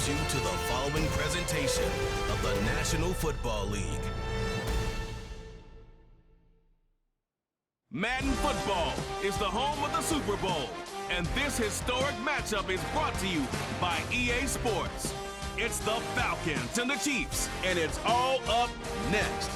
you to the following presentation of the National Football League. Madden Football is the home of the Super Bowl, and this historic matchup is brought to you by EA Sports. It's the Falcons and the Chiefs, and it's all up next.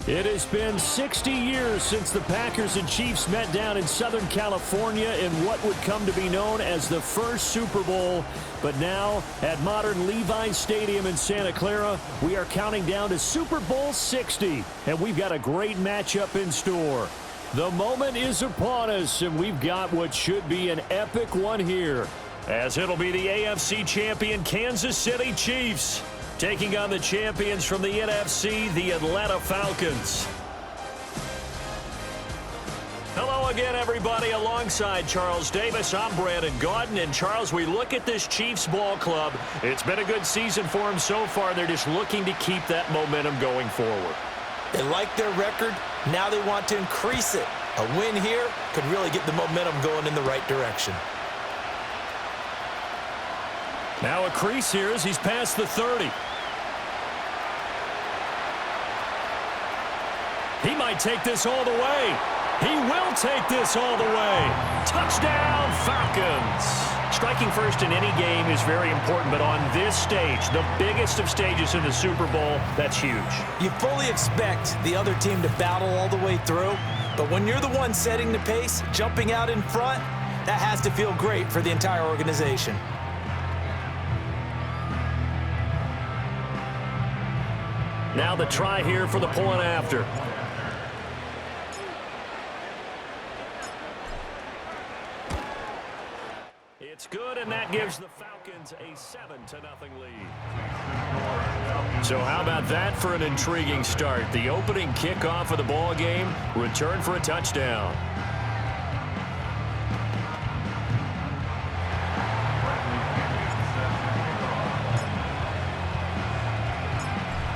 It has been 60 years since the Packers and Chiefs met down in Southern California in what would come to be known as the first Super Bowl. But now, at modern Levi's Stadium in Santa Clara, we are counting down to Super Bowl 60, and we've got a great matchup in store. The moment is upon us, and we've got what should be an epic one here, as it'll be the AFC champion Kansas City Chiefs taking on the champions from the NFC, the Atlanta Falcons. Hello again, everybody. Alongside Charles Davis, I'm Brandon Gaudin. And Charles, we look at this Chiefs ball club. It's been a good season for them so far. They're just looking to keep that momentum going forward. They like their record. Now they want to increase it. A win here could really get the momentum going in the right direction. Now a crease here as he's past the 30. He might take this all the way. He will take this all the way. Touchdown, Falcons. Striking first in any game is very important, but on this stage, the biggest of stages in the Super Bowl, that's huge. You fully expect the other team to battle all the way through, but when you're the one setting the pace, jumping out in front, that has to feel great for the entire organization. Now the try here for the point after. It's good, and that gives the Falcons a 7-0 lead. So how about that for an intriguing start? The opening kickoff of the ball game, return for a touchdown.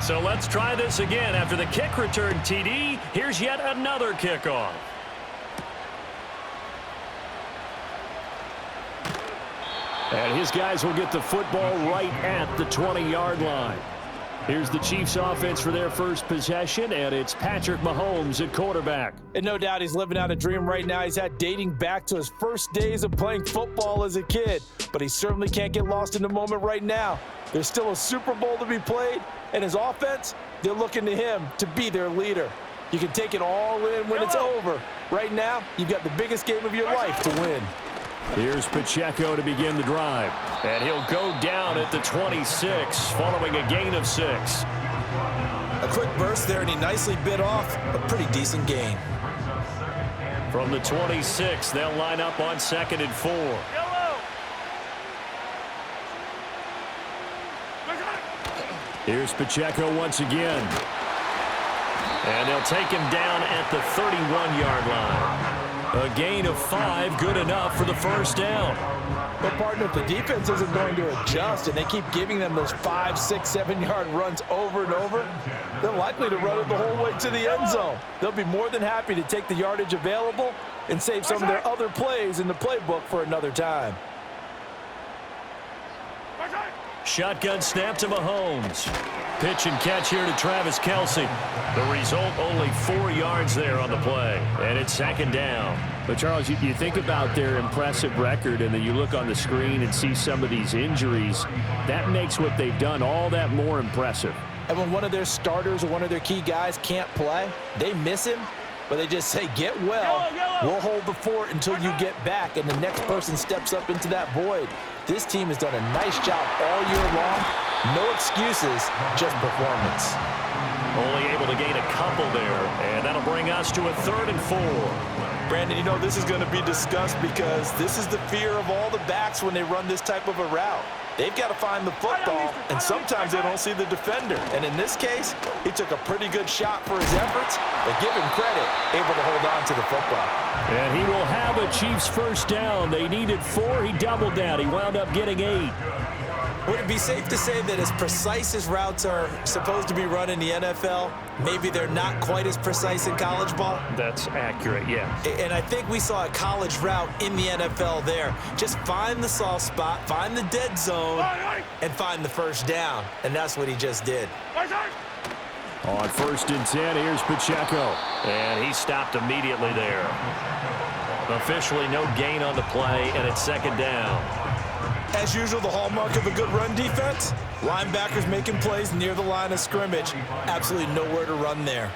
So let's try this again. After the kick return TD, here's yet another kickoff. And his guys will get the football right at the 20-yard line. Here's the Chiefs offense for their first possession, and it's Patrick Mahomes at quarterback. And no doubt he's living out a dream right now. He's had dating back to his first days of playing football as a kid. But he certainly can't get lost in the moment right now. There's still a Super Bowl to be played, and his offense, they're looking to him to be their leader. You can take it all in when it's over. Right now, you've got the biggest game of your life to win. Here's Pacheco to begin the drive. And he'll go down at the 26, following a gain of 6. A quick burst there, and he nicely bit off a pretty decent gain. From the 26, they'll line up on 2nd and 4. Here's Pacheco once again. And they'll take him down at the 31-yard line. A gain of 5, good enough for the first down. But, partner, if the defense isn't going to adjust and they keep giving them those 5, 6, 7-yard runs over and over, they're likely to run it the whole way to the end zone. They'll be more than happy to take the yardage available and save some of their other plays in the playbook for another time. Shotgun snap to Mahomes. Pitch and catch here to Travis Kelce. The result, only 4 yards there on the play. And it's 2nd down. But, Charles, you think about their impressive record, and then you look on the screen and see some of these injuries. That makes what they've done all that more impressive. And when one of their starters or one of their key guys can't play, they miss him, but they just say, get well. We'll hold the fort until you get back, and the next person steps up into that void. This team has done a nice job all year long. No excuses, just performance. Only able to gain a couple there, and that'll bring us to a 3rd and 4. Brandon, you know this is going to be discussed because this is the fear of all the backs when they run this type of a route. They've got to find the football, and sometimes they don't see the defender. And in this case, he took a pretty good shot for his efforts, but give him credit, able to hold on to the football. And he will have a Chiefs first down. They needed 4. He doubled that. He wound up getting 8. Would it be safe to say that as precise as routes are supposed to be run in the NFL, maybe they're not quite as precise in college ball? That's accurate, yeah. And I think we saw a college route in the NFL there. Just find the soft spot, find the dead zone, and find the first down. And that's what he just did. On 1st and 10, here's Pacheco. And he stopped immediately there. Officially no gain on the play, and it's 2nd down. As usual, the hallmark of a good run defense, linebackers making plays near the line of scrimmage. Absolutely nowhere to run there.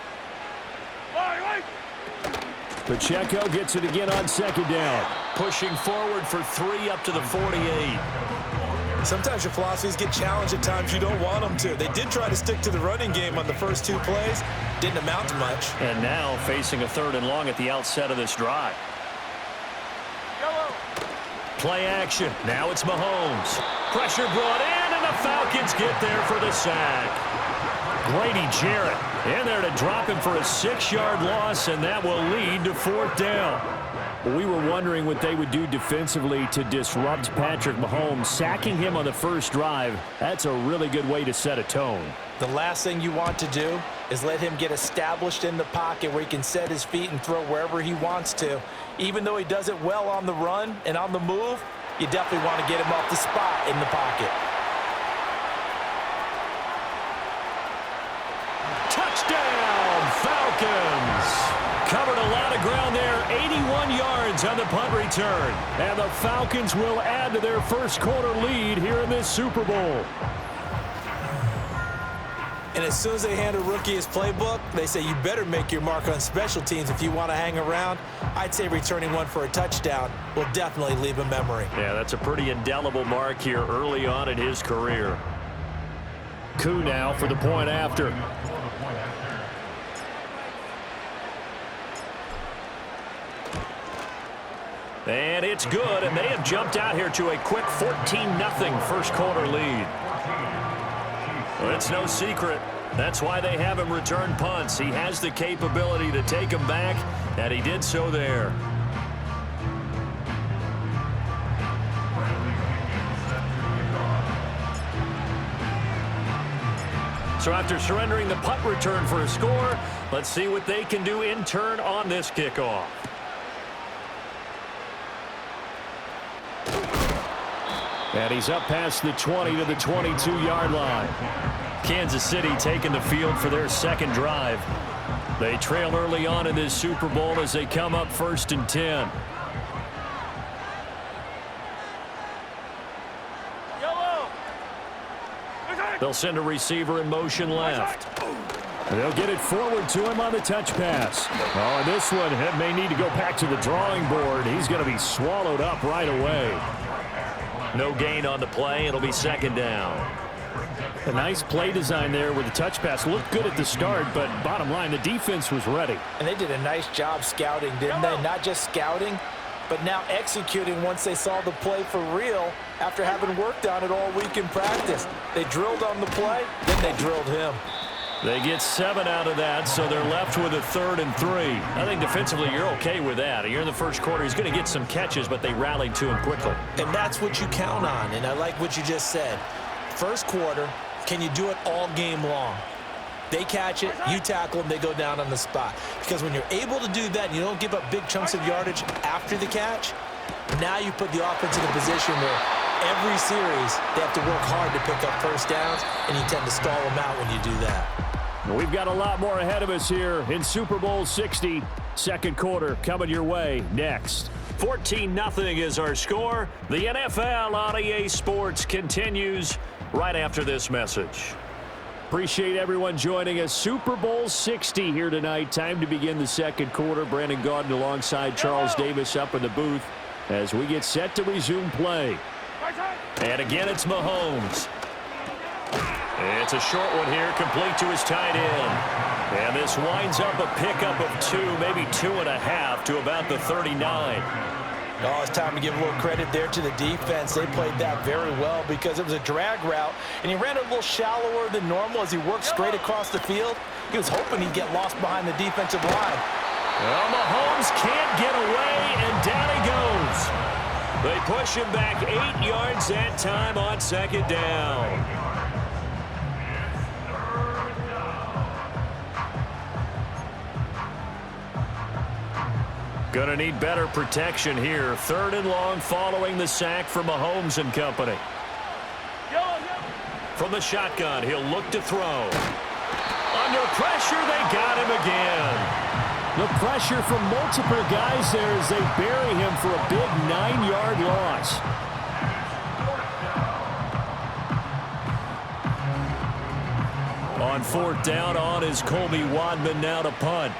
Pacheco gets it again on 2nd down. Pushing forward for 3 up to the 48. Sometimes your philosophies get challenged at times you don't want them to. They did try to stick to the running game on the first 2 plays. Didn't amount to much. And now facing a 3rd and long at the outset of this drive. Play action. Now it's Mahomes. Pressure brought in, and the Falcons get there for the sack. Grady Jarrett in there to drop him for a 6-yard loss, and that will lead to 4th down. We were wondering what they would do defensively to disrupt Patrick Mahomes. Sacking him on the first drive, that's a really good way to set a tone. The last thing you want to do is let him get established in the pocket where he can set his feet and throw wherever he wants to. Even though he does it well on the run and on the move, you definitely want to get him off the spot in the pocket. Touchdown, Falcons! Covered a lot of ground there, 81 yards on the punt return. And the Falcons will add to their first quarter lead here in this Super Bowl. And as soon as they hand a rookie his playbook, they say you better make your mark on special teams if you want to hang around. I'd say returning one for a touchdown will definitely leave a memory. Yeah, that's a pretty indelible mark here early on in his career. Koo now for the point after. And it's good, and they have jumped out here to a quick 14-0 first quarter lead. Well, it's no secret. That's why they have him return punts. He has the capability to take them back, and he did so there. So after surrendering the punt return for a score, let's see what they can do in turn on this kickoff. And he's up past the 20 to the 22-yard line. Kansas City taking the field for their 2nd drive. They trail early on in this Super Bowl as they come up 1st and 10. They'll send a receiver in motion left. They'll get it forward to him on the touch pass. Oh, and this one may need to go back to the drawing board. He's going to be swallowed up right away. No gain on the play. It'll be 2nd down. A nice play design there with the touch pass. Looked good at the start, but bottom line, the defense was ready. And they did a nice job scouting, didn't they? Not just scouting, but now executing once they saw the play for real after having worked on it all week in practice. They drilled on the play, then they drilled him. They get 7 out of that, so they're left with a 3rd and 3. I think defensively you're okay with that. You're in the first quarter. He's going to get some catches, but they rallied to him quickly. And that's what you count on, and I like what you just said. First quarter, can you do it all game long? They catch it, you tackle them, they go down on the spot. Because when you're able to do that and you don't give up big chunks of yardage after the catch, now you put the offense in a position where every series they have to work hard to pick up first downs, and you tend to stall them out when you do that. We've got a lot more ahead of us here in Super Bowl 60. 2nd quarter coming your way next. 14-0 is our score. The NFL on EA Sports continues right after this message. Appreciate everyone joining us. Super Bowl 60 here tonight. Time to begin the 2nd quarter. Brandon Gaudin alongside Charles Davis up in the booth as we get set to resume play. And again, it's Mahomes. It's a short one here, complete to his tight end. And this winds up a pickup of 2, maybe 2.5 to about the 39. Oh, it's time to give a little credit there to the defense. They played that very well because it was a drag route, and he ran a little shallower than normal as he worked straight across the field. He was hoping he'd get lost behind the defensive line. Well, Mahomes can't get away, and down he goes. They push him back 8 yards that time on second down. Going to need better protection here. 3rd and long following the sack from Mahomes and company. From the shotgun, he'll look to throw. Under pressure, they got him again. The pressure from multiple guys there as they bury him for a big 9-yard loss. On 4th down, on is Colby Wadman now to punt.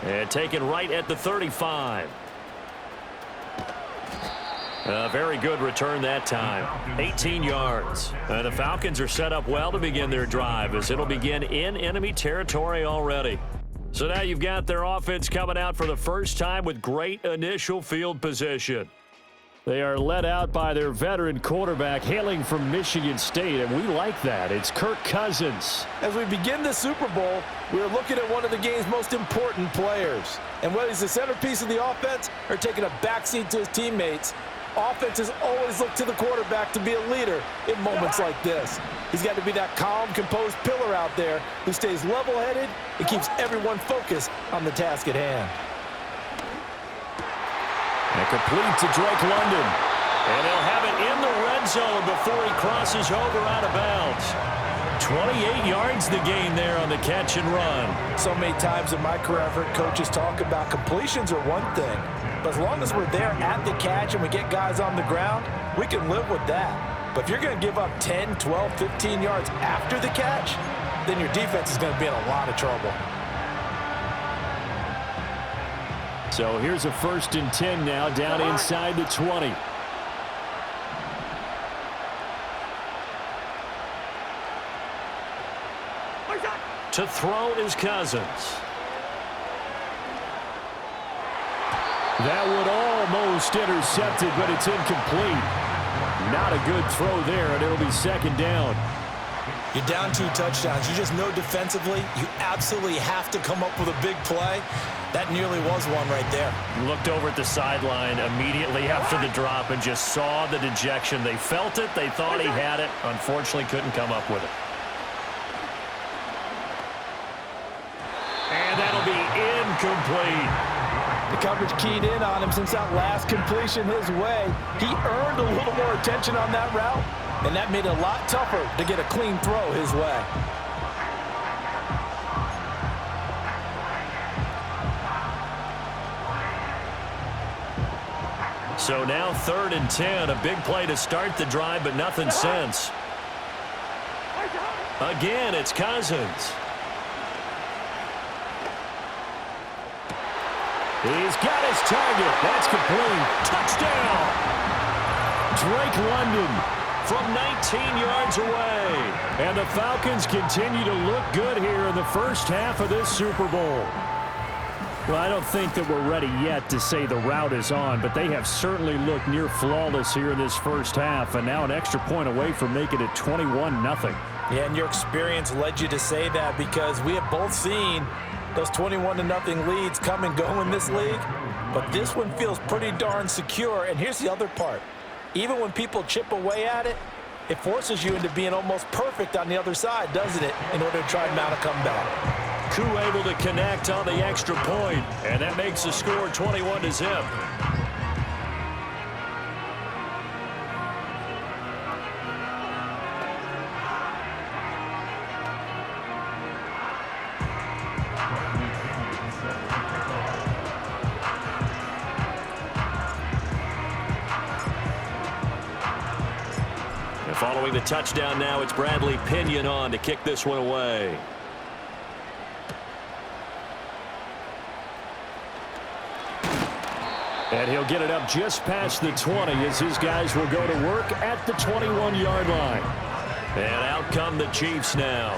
And taken right at the 35. A very good return that time. 18 yards. The Falcons are set up well to begin their drive as it'll begin in enemy territory already. So now you've got their offense coming out for the first time with great initial field position. They are led out by their veteran quarterback hailing from Michigan State, and we like that. It's Kirk Cousins. As we begin the Super Bowl, we're looking at one of the game's most important players. And whether he's the centerpiece of the offense or taking a backseat to his teammates, offenses always look to the quarterback to be a leader in moments like this. He's got to be that calm, composed pillar out there who stays level-headed and keeps everyone focused on the task at hand. And complete to Drake London. And he'll have it in the red zone before he crosses over out of bounds. 28 yards the gain there on the catch and run. So many times in my career I've heard coaches talk about completions are one thing, but as long as we're there at the catch and we get guys on the ground, we can live with that. But if you're going to give up 10, 12, 15 yards after the catch, then your defense is going to be in a lot of trouble. So here's a 1st and 10 now down inside the 20. To throw is Cousins. That would almost intercepted, but it's incomplete. Not a good throw there, and it'll be 2nd down. You're down 2 touchdowns. You just know defensively you absolutely have to come up with a big play. That nearly was one right there. Looked over at the sideline immediately after the drop and just saw the dejection. They felt it. They thought he had it. Unfortunately, couldn't come up with it. And that'll be incomplete. The coverage keyed in on him since that last completion his way. He earned a little more attention on that route, and that made it a lot tougher to get a clean throw his way. So now 3rd and 10, a big play to start the drive, but nothing since. Again, it's Cousins. He's got his target. That's complete. Touchdown! Drake London from 19 yards away. And the Falcons continue to look good here in the first half of this Super Bowl. Well, I don't think that we're ready yet to say the route is on, but they have certainly looked near flawless here in this first half, and now an extra point away from making it 21-0. Yeah, and your experience led you to say that because we have both seen those 21-0 leads come and go in this league, but this one feels pretty darn secure. And here's the other part. Even when people chip away at it, it forces you into being almost perfect on the other side, doesn't it, in order to try and mount a comeback. Koo able to connect on the extra point, and that makes the score 21-0. And following the touchdown now, it's Bradley Pinion on to kick this one away. And he'll get it up just past the 20 as his guys will go to work at the 21-yard line. And out come the Chiefs now.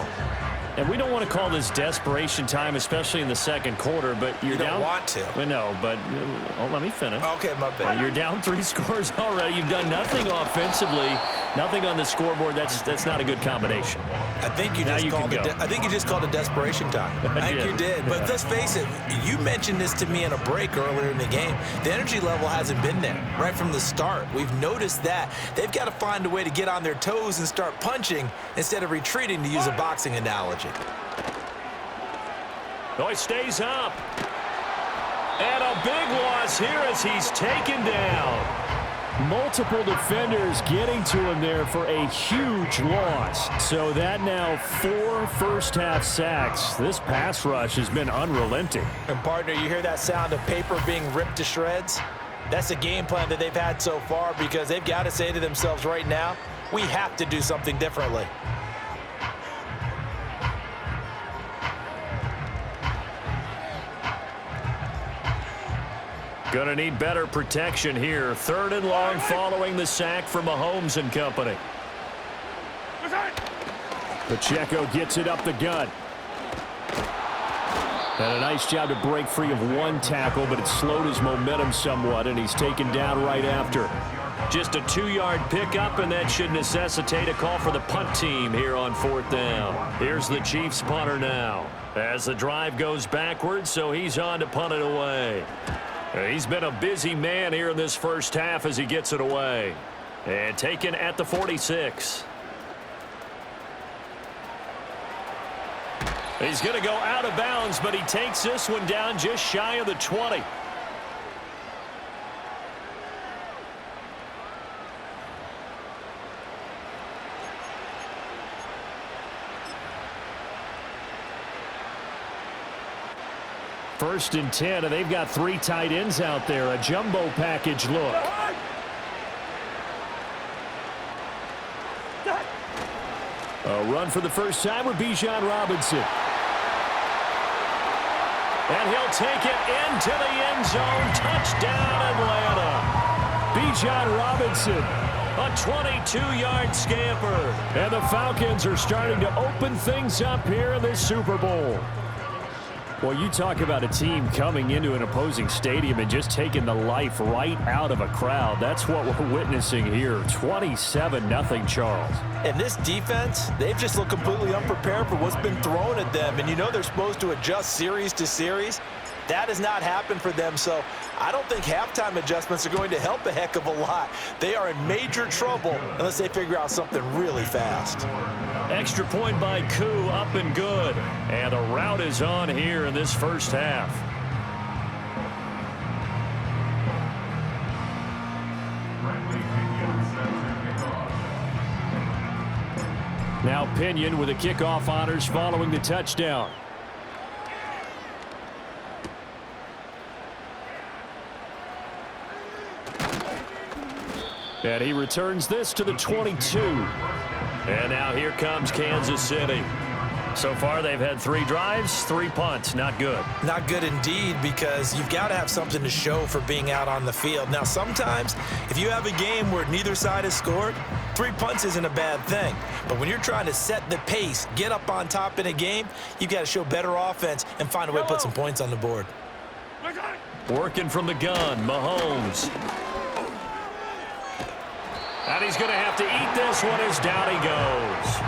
And we don't want to call this desperation time, especially in the second quarter, but you're down. You don't want to. Well, no, but let me finish. Okay, my bad. You're down 3 scores already. You've done nothing offensively. Nothing on the scoreboard. That's not a good combination. I think you just called a desperation time. I think you did. But let's face it, you mentioned this to me in a break earlier in the game. The energy level hasn't been there right from the start. We've noticed that. They've got to find a way to get on their toes and start punching instead of retreating, to use a boxing analogy. Oh, he stays up. And a big loss here as he's taken down. Multiple defenders getting to him there for a huge loss. So that now 4 first-half sacks. This pass rush has been unrelenting. And, partner, you hear that sound of paper being ripped to shreds? That's the game plan that they've had so far, because they've got to say to themselves right now, we have to do something differently. Gonna need better protection here. 3rd and long following the sack from Mahomes and company. Pacheco gets it up the gut. And a nice job to break free of 1 tackle, but it slowed his momentum somewhat, and he's taken down right after. Just a 2-yard pickup, and that should necessitate a call for the punt team here on 4th down. Here's the Chiefs punter now, as the drive goes backwards, so he's on to punt it away. He's been a busy man here in this first half as he gets it away. And taken at the 46. He's going to go out of bounds, but he takes this one down just shy of the 20. First and 10, and they've got 3 tight ends out there. A jumbo package look. A run for the first time with Bijan Robinson. And he'll take it into the end zone. Touchdown, Atlanta. Bijan Robinson, a 22-yard scamper. And the Falcons are starting to open things up here in this Super Bowl. Well, you talk about a team coming into an opposing stadium and just taking the life right out of a crowd. That's what we're witnessing here. 27-0, Charles. And this defense, they've just looked completely unprepared for what's been thrown at them. And you know they're supposed to adjust series to series. That has not happened for them, so I don't think halftime adjustments are going to help a heck of a lot. They are in major trouble unless they figure out something really fast. Extra point by Koo, up and good. And a rout is on here in this first half. Now Pinion with the kickoff honors following the touchdown. And he returns this to the 22. And now here comes Kansas City. So far they've had 3 drives, 3 punts. Not good. Not good indeed, because you've got to have something to show for being out on the field. Now sometimes if you have a game where neither side has scored, 3 punts isn't a bad thing. But when you're trying to set the pace, get up on top in a game, you've got to show better offense and find a way to put some points on the board. Working from the gun, Mahomes. And he's going to have to eat this one as down he goes.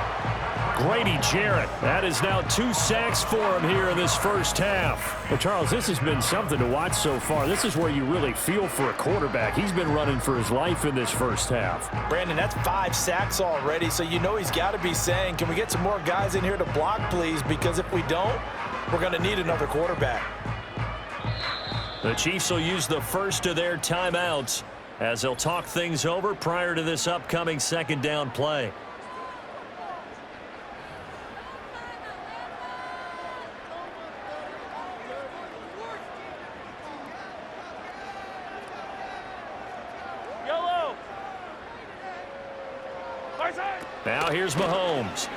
Grady Jarrett. That is now 2 sacks for him here in this first half. Well, Charles, this has been something to watch so far. This is where you really feel for a quarterback. He's been running for his life in this first half. Brandon, that's 5 sacks already, so you know he's got to be saying, can we get some more guys in here to block, please? Because if we don't, we're going to need another quarterback. The Chiefs will use the first of their timeouts as they'll talk things over prior to this upcoming 2nd down play. Now here's Mahomes.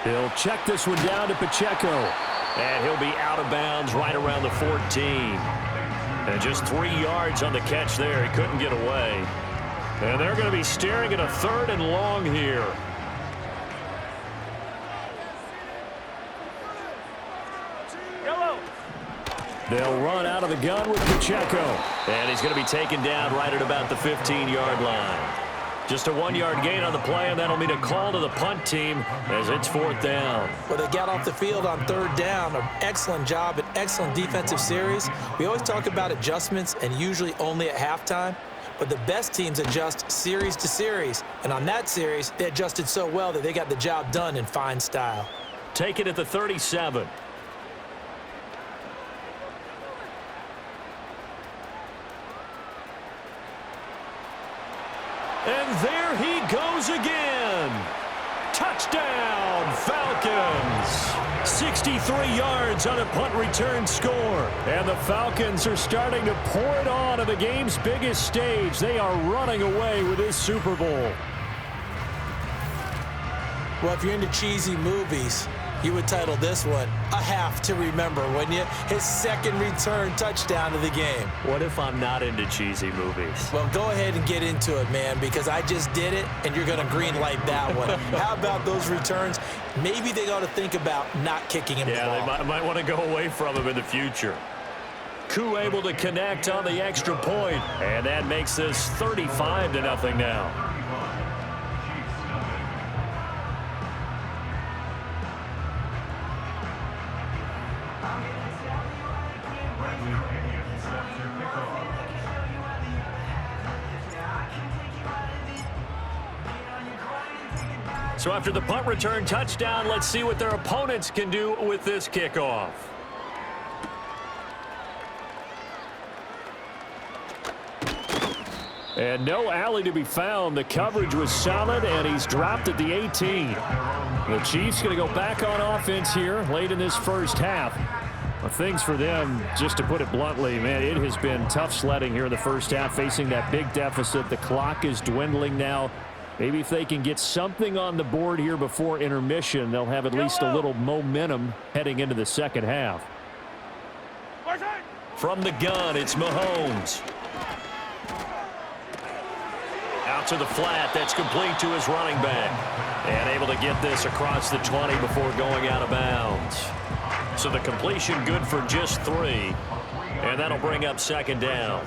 He'll check this one down to Pacheco. And he'll be out of bounds right around the 14. And just 3 yards on the catch there. He couldn't get away. And they're going to be staring at a 3rd and long here. They'll run out of the gun with Pacheco. And he's going to be taken down right at about the 15-yard line. Just a 1-yard gain on the play, and that'll mean a call to the punt team as it's 4th down. Well, they got off the field on 3rd down. An excellent job, an excellent defensive series. We always talk about adjustments, and usually only at halftime. But the best teams adjust series to series. And on that series, they adjusted so well that they got the job done in fine style. Take it at the 37. And there he goes again. Touchdown, Falcons. 63 yards on a punt return score. And the Falcons are starting to pour it on the game's biggest stage. They are running away with this Super Bowl. Well, if you're into cheesy movies, you would title this one A Half to Remember, wouldn't you? His second return touchdown of the game. What if I'm not into cheesy movies? Well, go ahead and get into it, man, because I just did it, and you're going to green light that one. How about those returns? Maybe they ought to think about not kicking him the ball. Yeah, they might want to go away from him in the future. Koo able to connect on the extra point, and that makes this 35-0 now. So after the punt return touchdown, let's see what their opponents can do with this kickoff. And no alley to be found. The coverage was solid, and he's dropped at the 18. The Chiefs going to go back on offense here late in this first half. Well, things for them, just to put it bluntly, man, it has been tough sledding here in the first half, facing that big deficit. The clock is dwindling now. Maybe if they can get something on the board here before intermission, they'll have at least a little momentum heading into the second half. From the gun, it's Mahomes. Out to the flat. That's complete to his running back. And able to get this across the 20 before going out of bounds. So the completion good for just 3. And that'll bring up 2nd down.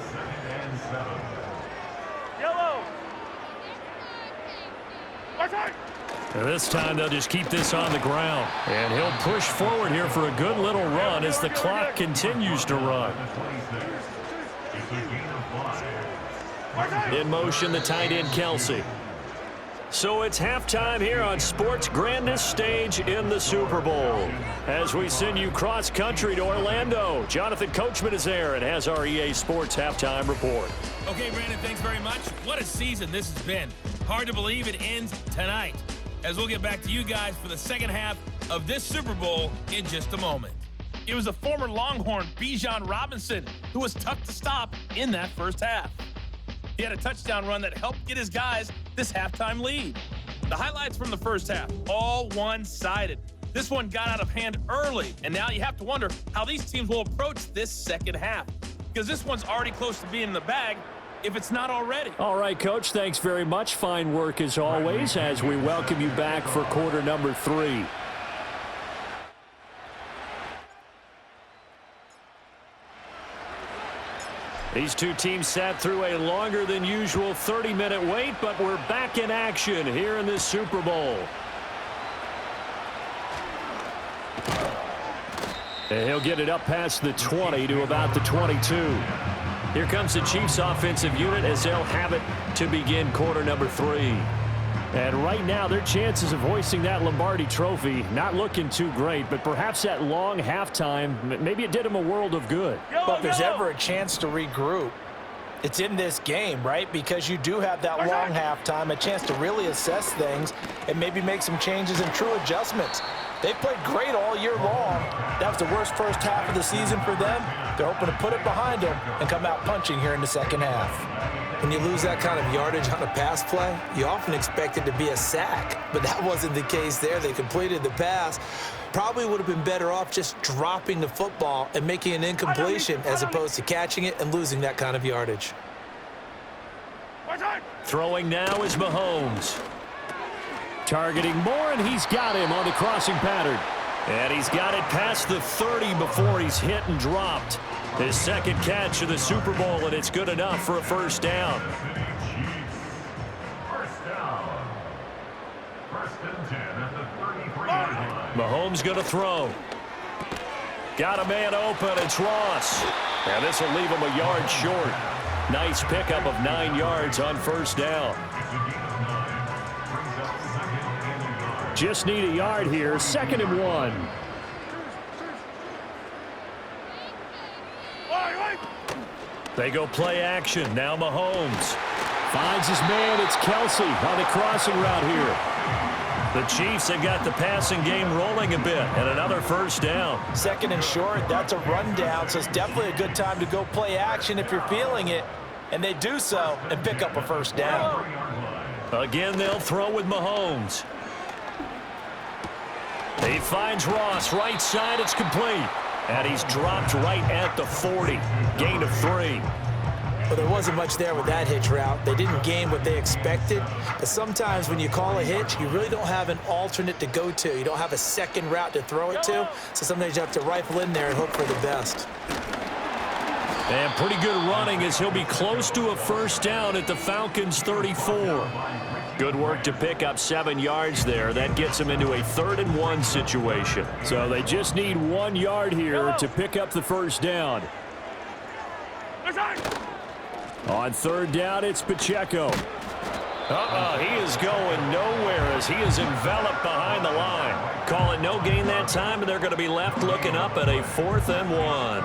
And this time they'll just keep this on the ground. And he'll push forward here for a good little run as the clock continues to run. In motion, the tight end, Kelsey. So it's halftime here on sports' grandest stage in the Super Bowl. As we send you cross-country to Orlando, Jonathan Coachman is there and has our EA Sports halftime report. Okay, Brandon, thanks very much. What a season this has been. Hard to believe it ends tonight, as we'll get back to you guys for the second half of this Super Bowl in just a moment. It was the former Longhorn Bijan Robinson who was tough to stop in that first half. He had a touchdown run that helped get his guys this halftime lead. The highlights from the first half, all one-sided. This one got out of hand early, and now you have to wonder how these teams will approach this second half, because this one's already close to being in the bag, if it's not already. All right, Coach, thanks very much. Fine work as always as we welcome you back for quarter number 3. These two teams sat through a longer than usual 30-minute wait, but we're back in action here in this Super Bowl. And he'll get it up past the 20 to about the 22. Here comes the Chiefs offensive unit as they'll have it to begin quarter number 3. And right now, their chances of hoisting that Lombardi trophy not looking too great, but perhaps that long halftime, maybe it did them a world of good. But if there's ever a chance to regroup, it's in this game, right? Because you do have that long halftime, a chance to really assess things and maybe make some changes and true adjustments. They've played great all year long. That was the worst first half of the season for them. They're hoping to put it behind them and come out punching here in the second half. When you lose that kind of yardage on a pass play, you often expect it to be a sack, but that wasn't the case there. They completed the pass. Probably would have been better off just dropping the football and making an incompletion as opposed to catching it and losing that kind of yardage. Throwing now is Mahomes. Targeting Moore, and he's got him on the crossing pattern. And he's got it past the 30 before he's hit and dropped. His second catch of the Super Bowl, and it's good enough for a first down. Mahomes going to throw. Got a man open. It's Ross. And this will leave him a yard short. Nice pickup of 9 yards on first down. Just need a yard here. 2nd and 1. They go play action. Now Mahomes finds his man. It's Kelsey on the crossing route here. The Chiefs have got the passing game rolling a bit, and another first down. 2nd and short, that's a rundown, so it's definitely a good time to go play action if you're feeling it. And they do so and pick up a first down. Again, they'll throw with Mahomes. He finds Ross, right side, it's complete. And he's dropped right at the 40. Gain of 3. Well, there wasn't much there with that hitch route. They didn't gain what they expected. But sometimes when you call a hitch, you really don't have an alternate to go to. You don't have a second route to throw it to. So sometimes you have to rifle in there and hope for the best. And pretty good running as he'll be close to a first down at the Falcons' 34. Good work to pick up 7 yards there. That gets them into a 3rd and 1 situation. So they just need 1 yard here to pick up the first down. On 3rd down, it's Pacheco. He is going nowhere as he is enveloped behind the line. Call it no gain that time, and they're going to be left looking up at a 4th and 1.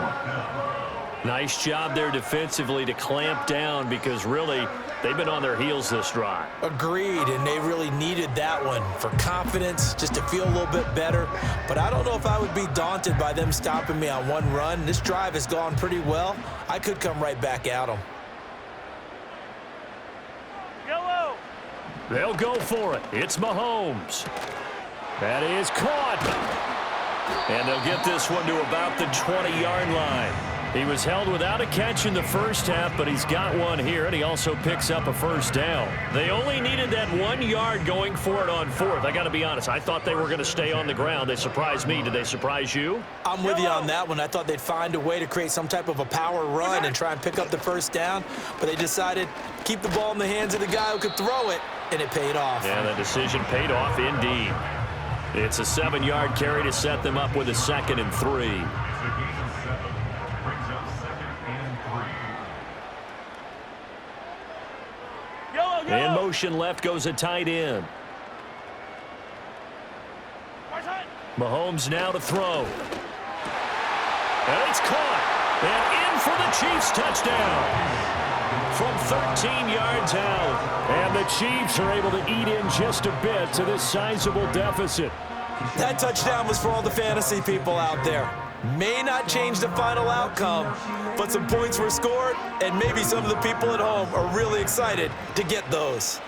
Nice job there defensively to clamp down because really they've been on their heels this drive. Agreed, and they really needed that one for confidence, just to feel a little bit better. But I don't know if I would be daunted by them stopping me on one run. This drive has gone pretty well. I could come right back at them. They'll go for it. It's Mahomes. That is caught. And they'll get this one to about the 20-yard line. He was held without a catch in the first half, but he's got one here, and he also picks up a first down. They only needed that 1 yard going for it on 4th. I got to be honest, I thought they were going to stay on the ground. They surprised me. Did they surprise you? I'm with you on that one. I thought they'd find a way to create some type of a power run and try and pick up the first down, but they decided to keep the ball in the hands of the guy who could throw it, and it paid off. Yeah, the decision paid off indeed. It's a 7-yard carry to set them up with a 2nd and 3. In motion left goes a tight end. Mahomes now to throw. And it's caught. And in for the Chiefs touchdown. From 13 yards out. And the Chiefs are able to eat in just a bit to this sizable deficit. That touchdown was for all the fantasy people out there. May not change the final outcome, but some points were scored, and maybe some of the people at home are really excited to get those.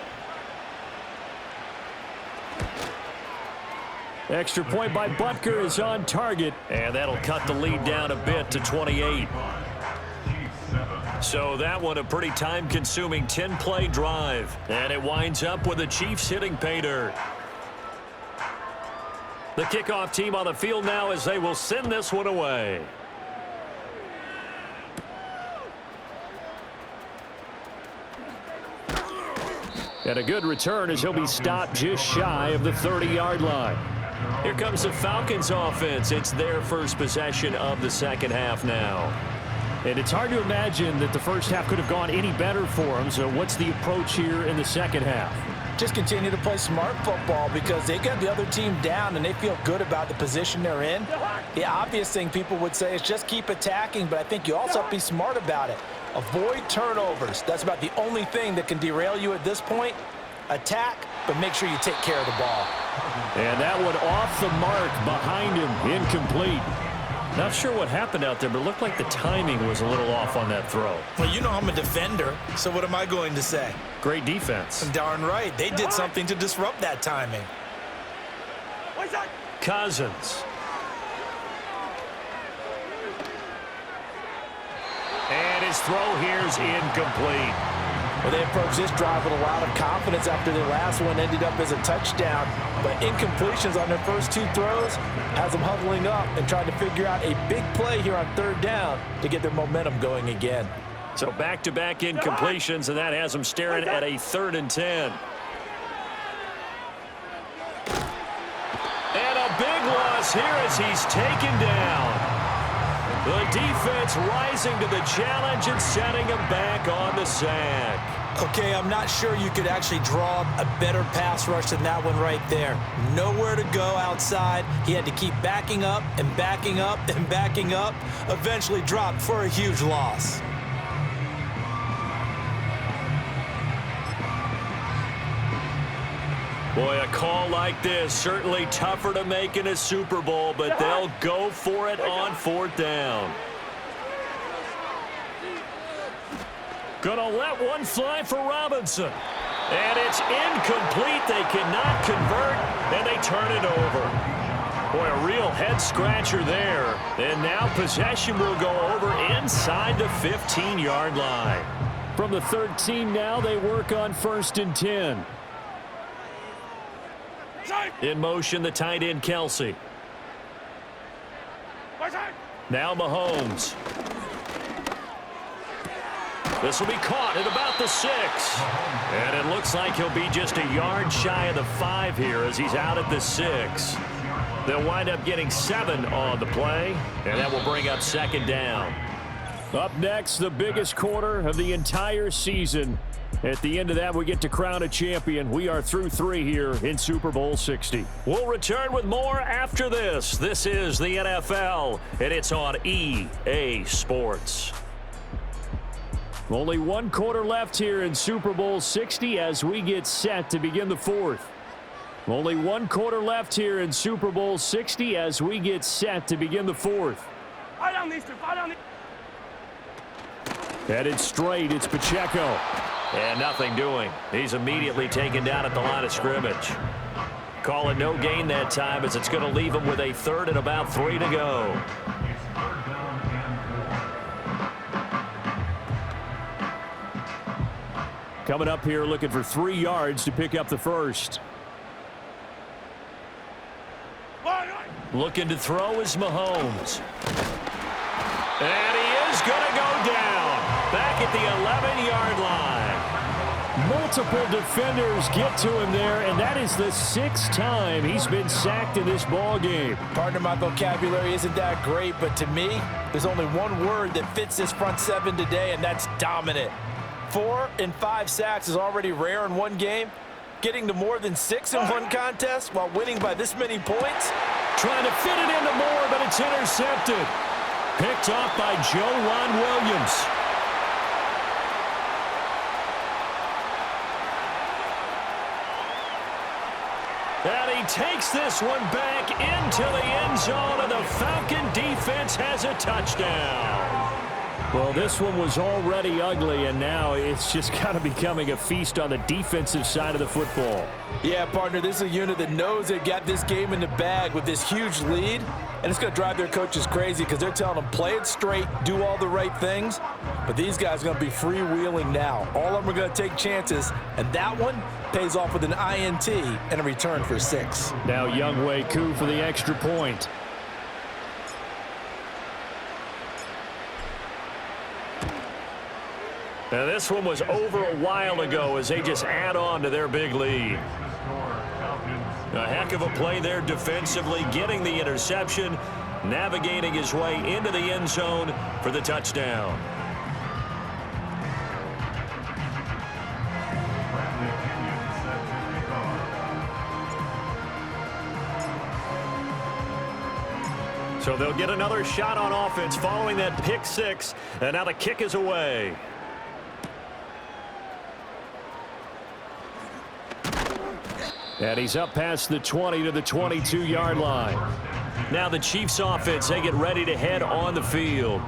Extra point by Butker is on target, and that'll cut the lead down a bit to 28. So that one a pretty time-consuming 10-play drive, and it winds up with the Chiefs hitting pay dirt. The kickoff team on the field now as they will send this one away. And a good return as he'll be stopped just shy of the 30-yard line. Here comes the Falcons offense. It's their first possession of the second half now. And it's hard to imagine that the first half could have gone any better for them. So what's the approach here in the second half? Just continue to play smart football because they got the other team down and they feel good about the position they're in. The obvious thing people would say is just keep attacking, but I think you also have to be smart about it. Avoid turnovers. That's about the only thing that can derail you at this point. Attack, but make sure you take care of the ball. And that one off the mark behind him, incomplete. Not sure what happened out there, but it looked like the timing was a little off on that throw. Well, you know I'm a defender, so what am I going to say? Great defense. Darn right. They did something to disrupt that timing. Cousins. And his throw here is incomplete. Well, they approached this drive with a lot of confidence after their last one ended up as a touchdown. But incompletions on their first two throws has them huddling up and trying to figure out a big play here on third down to get their momentum going again. So back-to-back incompletions, and that has them staring at a 3rd and 10. is here as he's taken down. The defense rising to the challenge and setting him back on the sack. Okay, I'm not sure you could actually draw a better pass rush than that one right there. Nowhere to go outside. He had to keep backing up and backing up and backing up. Eventually dropped for a huge loss. Boy, a call like this, certainly tougher to make in a Super Bowl, but they'll go for it on 4th down. Gonna let one fly for Robinson. And it's incomplete. They cannot convert, and they turn it over. Boy, a real head-scratcher there. And now possession will go over inside the 15-yard line. From the 13 now, they work on 1st and 10. In motion, the tight end, Kelsey. Now Mahomes. This will be caught at about the 6. And it looks like he'll be just a yard shy of the 5 here as he's out at the 6. They'll wind up getting 7 on the play, and that will bring up 2nd down. Up next, the biggest quarter of the entire season. At the end of that, we get to crown a champion. We are through 3 here in Super Bowl 60. We'll return with more after this. This is the NFL, and it's on EA Sports. Only 1 quarter left here in Super Bowl 60 as we get set to begin the 4th. Only 1 quarter left here in Super Bowl 60 as we get set to begin the 4th. Headed straight, it's Pacheco. And nothing doing. He's immediately taken down at the line of scrimmage. Call it no gain that time as it's going to leave him with a 3rd and about 3 to go. Coming up here looking for 3 yards to pick up the 1st. Looking to throw is Mahomes. And he is going to go down. Back at the 11-yard line. Multiple defenders get to him there, and that is the 6th time he's been sacked in this ball game. Partner, my vocabulary isn't that great, but to me, there's only one word that fits this front 7 today, and that's dominant. 4 and 5 sacks is already rare in one game. Getting to more than 6 in one contest while winning by this many points. Trying to fit it into Moore, but it's intercepted. Picked off by Joe Williams. And he takes this one back into the end zone, and the Falcon defense has a touchdown. Well, this one was already ugly, and now it's just kind of becoming a feast on the defensive side of the football. Yeah, partner, this is a unit that knows they've got this game in the bag with this huge lead, and it's going to drive their coaches crazy because they're telling them play it straight, do all the right things, but these guys are going to be freewheeling now. All of them are going to take chances, and that one pays off with an INT and a return for 6. Now Younghoe Koo for the extra point. Now this one was over a while ago as they just add on to their big lead. A heck of a play there defensively, getting the interception, navigating his way into the end zone for the touchdown. So they'll get another shot on offense following that pick 6, and now the kick is away. And he's up past the 20 to the 22-yard line. Now the Chiefs offense, they get ready to head on the field.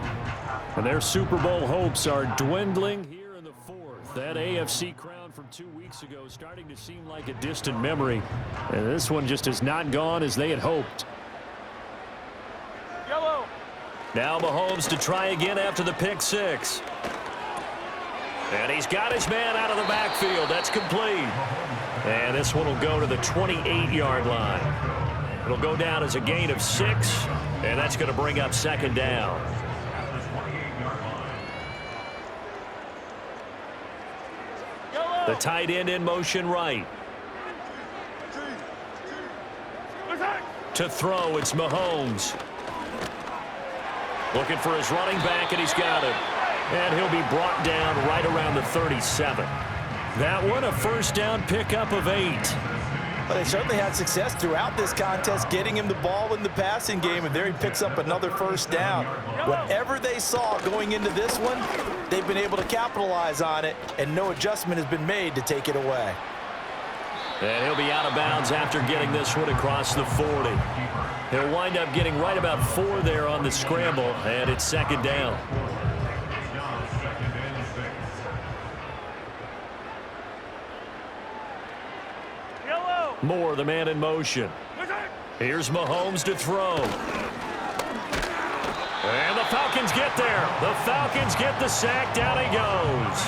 And their Super Bowl hopes are dwindling here in the 4th. That AFC crown from 2 weeks ago starting to seem like a distant memory. And this one just has not gone as they had hoped. Yellow. Now Mahomes to try again after the pick 6. And he's got his man out of the backfield. That's complete. And this one will go to the 28-yard line. It'll go down as a gain of 6, and that's going to bring up 2nd down. The tight end in motion right. To throw, it's Mahomes. Looking for his running back, and he's got him. And he'll be brought down right around the 37. That one, a first down pickup of 8. Well, they certainly had success throughout this contest getting him the ball in the passing game, and there he picks up another first down. Whatever they saw going into this one, they've been able to capitalize on it, and no adjustment has been made to take it away. And he'll be out of bounds after getting this one across the 40. He'll wind up getting right about 4 there on the scramble, and it's second down. Moore, the man in motion. Here's Mahomes to throw. And the Falcons get there. The Falcons get the sack. Down he goes.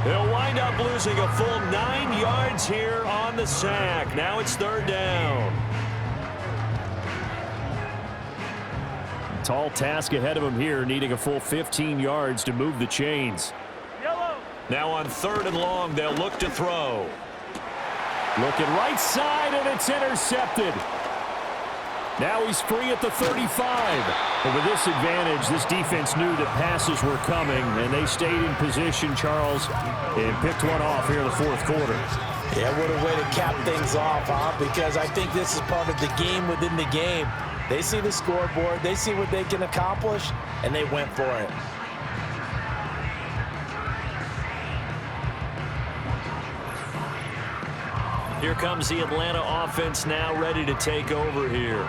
They'll wind up losing a full 9 yards here on the sack. Now it's third down. Tall task ahead of him here, needing a full 15 yards to move the chains. Now on third and long, they'll look to throw. Looking right side, and it's intercepted. Now he's free at the 35. But with this advantage, this defense knew that passes were coming, and they stayed in position, Charles, and picked one off here in the fourth quarter. Yeah, what a way to cap things off, huh? Because I think this is part of the game within the game. They see the scoreboard, they see what they can accomplish, and they went for it. Here comes the Atlanta offense now ready to take over here.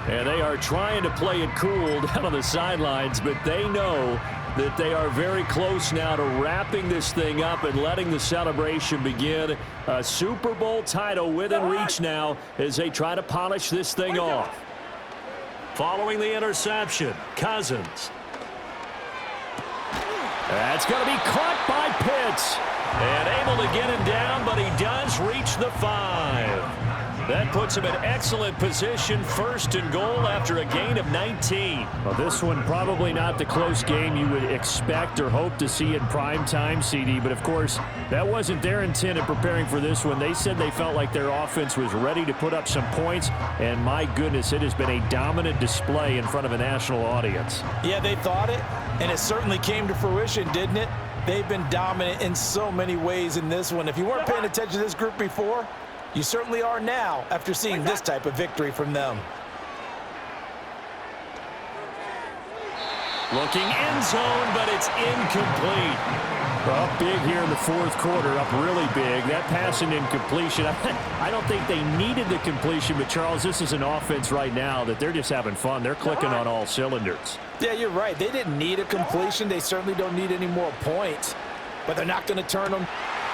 And they are trying to play it cool down on the sidelines, but they know that they are very close now to wrapping this thing up and letting the celebration begin. A Super Bowl title within reach now as they try to polish this thing off. Following the interception, Cousins. That's going to be caught by Pitts. And able to get him down, but he does reach the 5. That puts him in excellent position, first and goal after a gain of 19. Well, this one probably not the close game you would expect or hope to see in prime time, CD. But, of course, that wasn't their intent in preparing for this one. They said they felt like their offense was ready to put up some points. And, my goodness, it has been a dominant display in front of a national audience. Yeah, they thought it, and it certainly came to fruition, didn't it? They've been dominant in so many ways in this one. If you weren't paying attention to this group before, you certainly are now after seeing this type of victory from them. Looking end zone, but it's incomplete. Up big here in the fourth quarter, up really big. That pass and incompletion, I don't think they needed the completion, but Charles, this is an offense right now that they're just having fun. They're clicking on all cylinders. Yeah, you're right. They didn't need a completion. They certainly don't need any more points, but they're not going to turn them.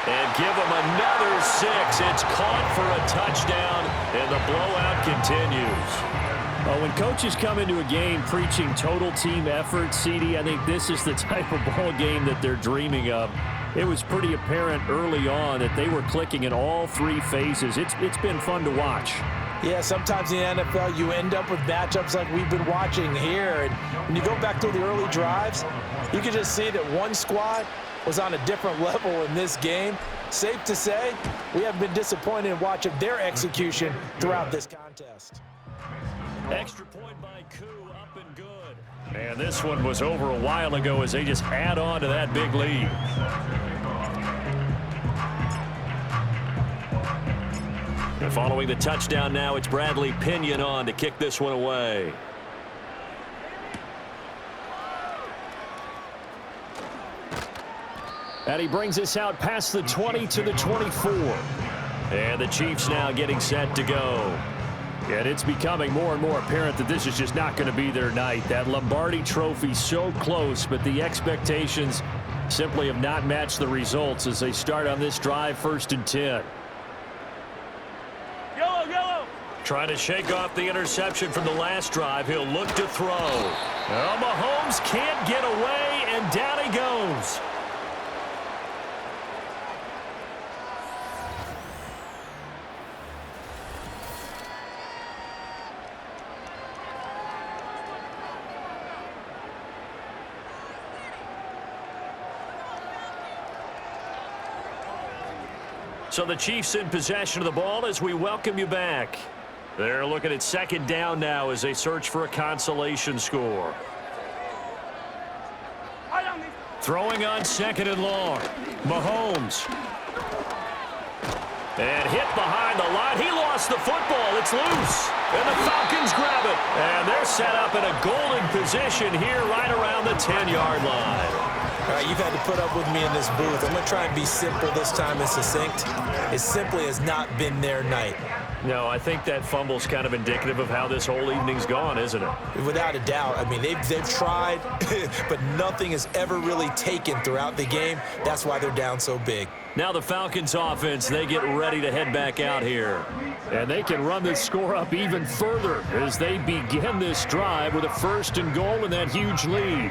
And give them another 6. It's caught for a touchdown, and the blowout continues. Well, when coaches come into a game preaching total team effort, CD, I think this is the type of ball game that they're dreaming of. It was pretty apparent early on that they were clicking in all 3 phases. It's been fun to watch. Yeah, sometimes in the NFL you end up with matchups like we've been watching here. And when you go back to the early drives, you can just see that one squad was on a different level in this game. Safe to say, we haven't been disappointed in watching their execution throughout this contest. Extra point by Koo, up and good. And this one was over a while ago as they just add on to that big lead. And following the touchdown now, it's Bradley Pinion on to kick this one away. And he brings us out past the 20 to the 24. And the Chiefs now getting set to go. And it's becoming more and more apparent that this is just not going to be their night. That Lombardi trophy so close, but the expectations simply have not matched the results as they start on this drive, 1st and 10. Trying to shake off the interception from the last drive. He'll look to throw. Oh, Mahomes can't get away, and down he goes. So the Chiefs in possession of the ball as we welcome you back. They're looking at second down now as they search for a consolation score. Throwing on second and long. Mahomes. And hit behind the line. He lost the football. It's loose. And the Falcons grab it. And they're set up in a golden position here right around the 10-yard line. All right, you've had to put up with me in this booth. I'm going to try and be simple this time and succinct. It simply has not been their night. No, I think that fumble's kind of indicative of how this whole evening's gone, isn't it? Without a doubt. I mean, they've tried, but nothing has ever really taken throughout the game. That's why they're down so big. Now the Falcons offense, they get ready to head back out here. And they can run this score up even further as they begin this drive with a 1st and goal and that huge lead.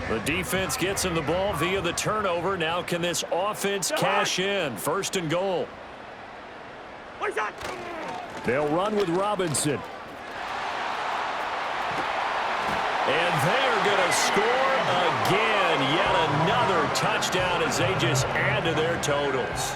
The defense gets him the ball via the turnover. Now can this offense cash in? 1st and goal. They'll run with Robinson. And they're going to score again. Yet another touchdown as they just add to their totals.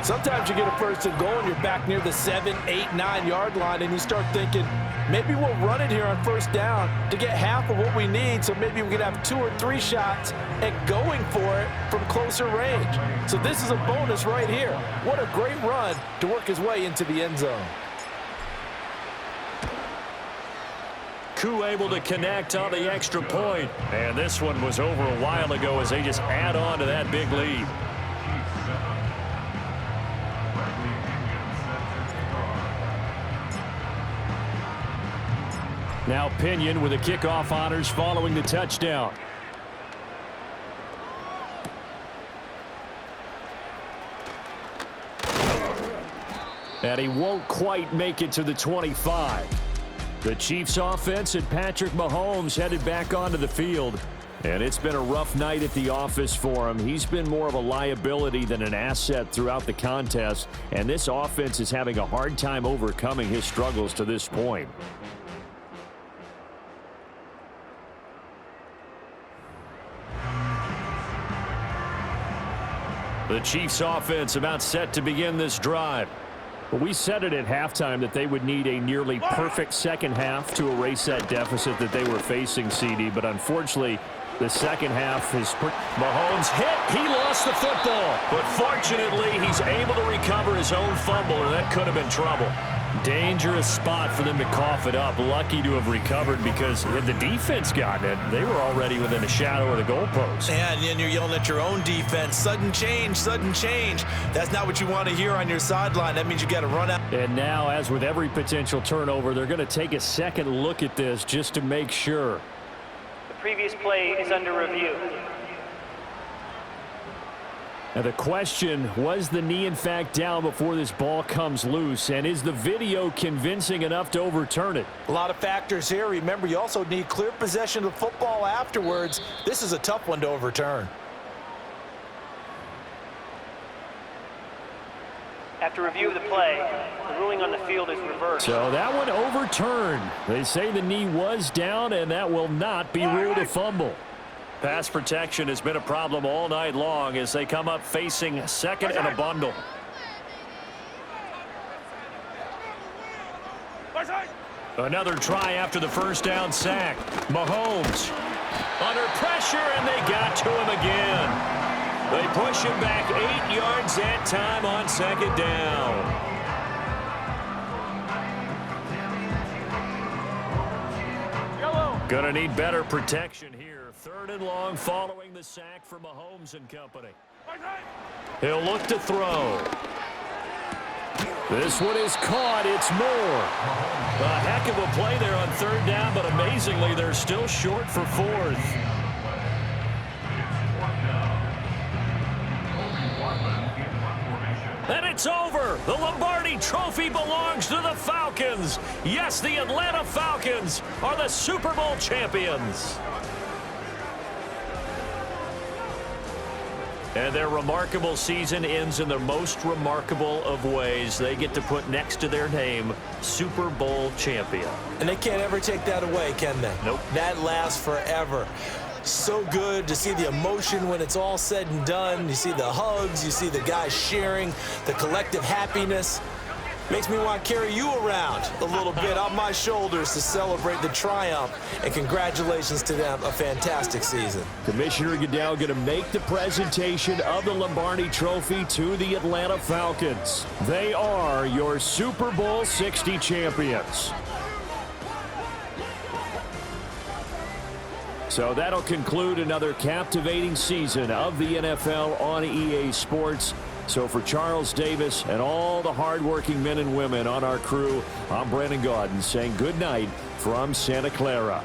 Sometimes you get a 1st and goal and you're back near the 7, 8, 9-yard line and you start thinking, maybe we'll run it here on 1st down to get half of what we need, so maybe we can have 2 or 3 shots at going for it from closer range. So this is a bonus right here. What a great run to work his way into the end zone. Koo able to connect on the extra point. And this one was over a while ago as they just add on to that big lead. Now Pinion with the kickoff honors following the touchdown. And he won't quite make it to the 25. The Chiefs offense and Patrick Mahomes headed back onto the field. And it's been a rough night at the office for him. He's been more of a liability than an asset throughout the contest. And this offense is having a hard time overcoming his struggles to this point. The Chiefs offense about set to begin this drive. Well, we said it at halftime that they would need a nearly perfect second half to erase that deficit that they were facing, CD. But unfortunately, the second half is... Mahomes hit. He lost the football. But fortunately, he's able to recover his own fumble, and that could have been trouble. Dangerous spot for them to cough it up. Lucky to have recovered because had the defense gotten it, they were already within a shadow of the goalpost. And then you're yelling at your own defense. Sudden change, sudden change. That's not what you want to hear on your sideline. That means you got to run out. And now, as with every potential turnover, they're going to take a second look at this just to make sure. The previous play is under review. Now the question, was the knee in fact down before this ball comes loose? And is the video convincing enough to overturn it? A lot of factors here. Remember, you also need clear possession of the football afterwards. This is a tough one to overturn. After review of the play, the ruling on the field is reversed. So that one overturned. They say the knee was down, and that will not be ruled a fumble. Pass protection has been a problem all night long as they come up facing second and a bundle. Another try after the 1st down sack. Mahomes under pressure, and they got to him again. They push him back 8 yards that time on 2nd down. Gonna need better protection here. 3rd and long following the sack for Mahomes and company. He'll look to throw. This one is caught. It's Moore. A heck of a play there on 3rd down, but amazingly, they're still short for 4th. And it's over. The Lombardi Trophy belongs to the Falcons. Yes, the Atlanta Falcons are the Super Bowl champions. And their remarkable season ends in the most remarkable of ways. They get to put next to their name, Super Bowl champion. And they can't ever take that away, can they? Nope. That lasts forever. so good to see the emotion when it's all said and done. You see the hugs, you see the guys sharing, the collective happiness. Makes me want to carry you around a little bit on my shoulders to celebrate the triumph. And congratulations to them, a fantastic season. Commissioner Goodell going to make the presentation of the Lombardi Trophy to the Atlanta Falcons. They are your Super Bowl 60 champions. So that'll conclude another captivating season of the NFL on EA Sports. So for Charles Davis and all the hardworking men and women on our crew, I'm Brandon Gaudin saying good night from Santa Clara.